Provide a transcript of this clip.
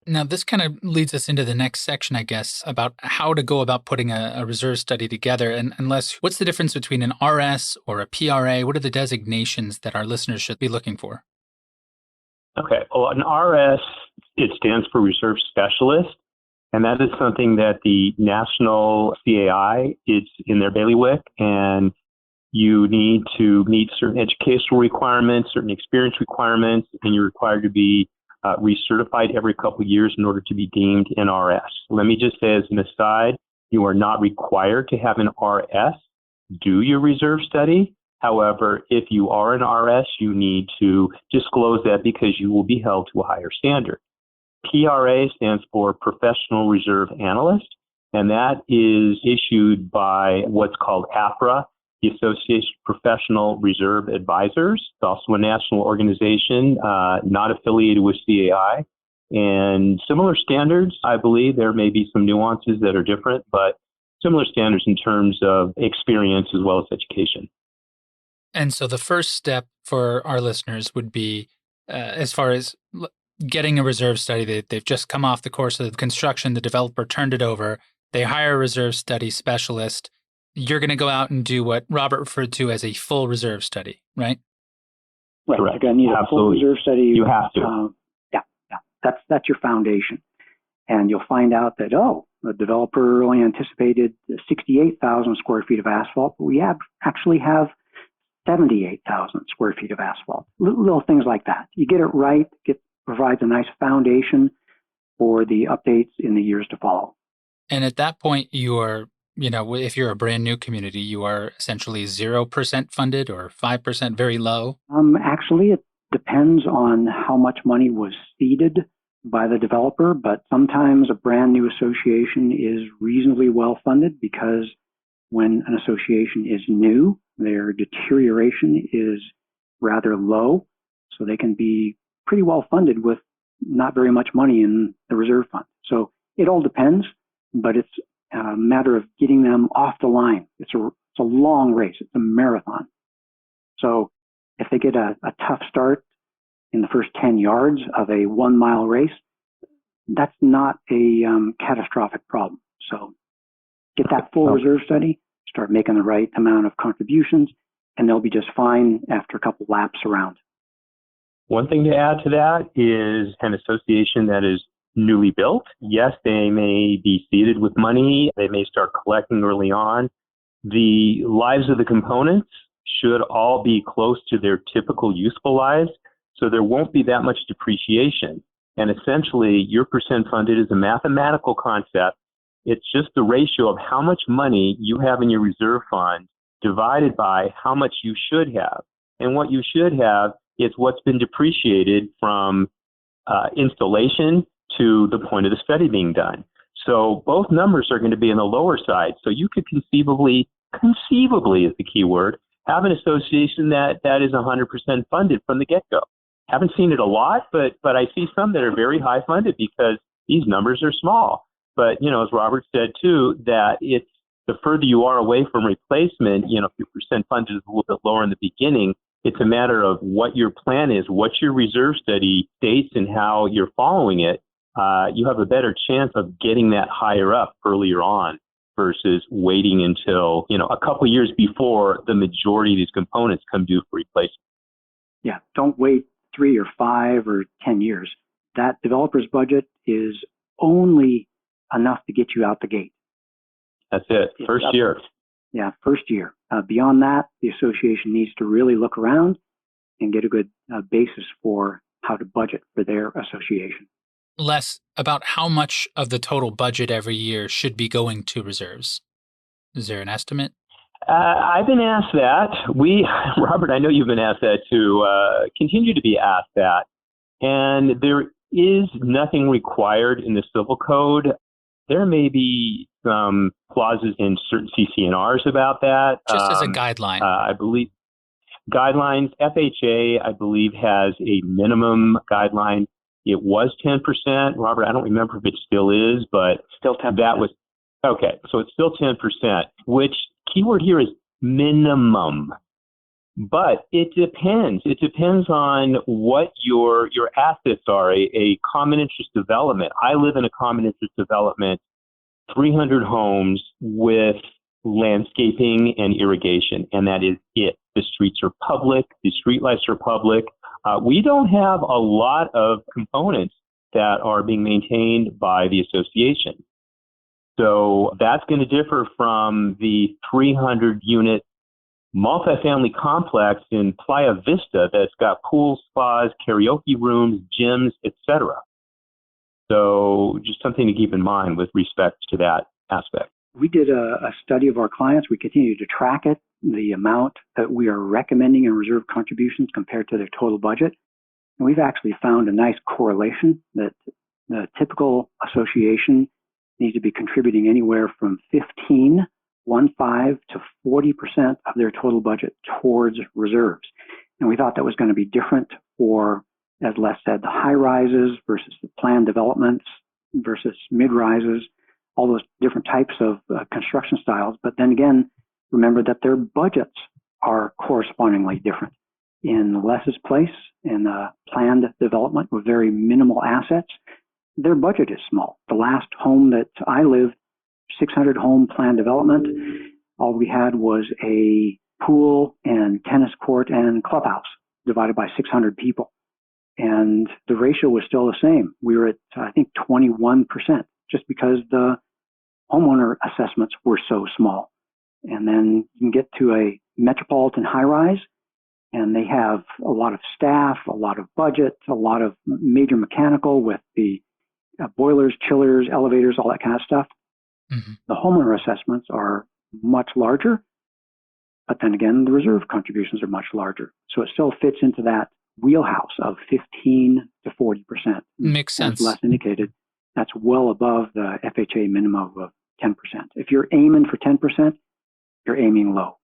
Now, this kind of leads us into the next section, I guess, about how to go about putting a reserve study together. And unless, what's the difference between an RS or a PRA? What are the designations that our listeners should be looking for? Okay, well, an RS, it stands for Reserve Specialist, and that is something that the National CAI is in their bailiwick, and you need to meet certain educational requirements, certain experience requirements, and you're required to be recertified every couple of years in order to be deemed an RS. Let me just say as an aside, you are not required to have an RS do your reserve study. However, if you are an RS, you need to disclose that because you will be held to a higher standard. PRA stands for Professional Reserve Analyst, and that is issued by what's called APRA, the Association of Professional Reserve Advisors. It's also a national organization, not affiliated with CAI. And similar standards, I believe there may be some nuances that are different, but similar standards in terms of experience as well as education. And so the first step for our listeners would be, as far as getting a reserve study, they've just come off the course of construction, the developer turned it over, they hire a reserve study specialist. You're going to go out and do what Robert referred to as a full reserve study, right? Right. Correct. You're going to need a full Absolutely. reserve study. You have to. Yeah. That's your foundation. And you'll find out that, the developer only anticipated 68,000 square feet of asphalt, but we actually have 78,000 square feet of asphalt. Little things like that. You get it right, provides a nice foundation for the updates in the years to follow. And at that point, you are, if you're a brand new community, you are essentially 0% funded or 5% very low? Actually, it depends on how much money was seeded by the developer, but sometimes a brand new association is reasonably well funded because when an association is new, their deterioration is rather low, so they can be pretty well funded with not very much money in the reserve fund. So it all depends, but it's a matter of getting them off the line. It's a long race. It's a marathon. So if they get a tough start in the first 10 yards of a 1 mile race, that's not a catastrophic problem. So get that full reserve study, start making the right amount of contributions, and they'll be just fine after a couple laps around. One thing to add to that is an association that is newly built. Yes, they may be seeded with money. They may start collecting early on. The lives of the components should all be close to their typical useful lives, so there won't be that much depreciation. And essentially, your percent funded is a mathematical concept. It's just the ratio of how much money you have in your reserve fund divided by how much you should have. And what you should have is what's been depreciated from installation to the point of the study being done. So both numbers are going to be on the lower side. So you could conceivably is the key word, have an association that is 100% funded from the get-go. Haven't seen it a lot, but I see some that are very high funded because these numbers are small. But, as Robert said too, that it's the further you are away from replacement, if your percent funded is a little bit lower in the beginning, it's a matter of what your plan is, what your reserve study states and how you're following it. You have a better chance of getting that higher up earlier on versus waiting until, a couple of years before the majority of these components come due for replacement. Yeah, don't wait 3 or 5 or 10 years. That developer's budget is only enough to get you out the gate. That's it. First year. Yeah, first year. Beyond that, the association needs to really look around and get a good basis for how to budget for their association. Les, about how much of the total budget every year should be going to reserves? Is there an estimate? I've been asked that. Robert, I know you've been asked that too, continue to be asked that. And there is nothing required in the civil code. There may be some clauses in certain CC&Rs about that. Just as a guideline. I believe guidelines, FHA, I believe, has a minimum guideline. It was 10%. Robert, I don't remember if it still is, but still 10%. That was, okay, so it's still 10%, which keyword here is minimum. But it depends. It depends on what your assets are. A common interest development. I live in a common interest development, 300 homes with landscaping and irrigation, and that is it. The streets are public. The streetlights are public. We don't have a lot of components that are being maintained by the association. So that's going to differ from the 300-unit multifamily complex in Playa Vista that's got pools, spas, karaoke rooms, gyms, etc. So just something to keep in mind with respect to that aspect. We did a study of our clients. We continue to track it, the amount that we are recommending in reserve contributions compared to their total budget. And we've actually found a nice correlation that the typical association needs to be contributing anywhere from 15% to 40% of their total budget towards reserves. And we thought that was going to be different for, as Les said, the high rises versus the planned developments versus mid rises, all those different types of construction styles. But then again, remember that their budgets are correspondingly different. In Les's place, in the planned development with very minimal assets, their budget is small. The last home that I lived, 600 home planned development, all we had was a pool and tennis court and clubhouse divided by 600 people. And the ratio was still the same. We were at, I think, 21%, just because the homeowner assessments were so small. And then you can get to a metropolitan high-rise, and they have a lot of staff, a lot of budget, a lot of major mechanical with the boilers, chillers, elevators, all that kind of stuff. Mm-hmm. The homeowner assessments are much larger, but then again, the reserve contributions are much larger. So it still fits into that wheelhouse of 15 to 40%. Makes sense. As Les indicated, that's well above the FHA minimum of 10%. If you're aiming for 10%, you're aiming low.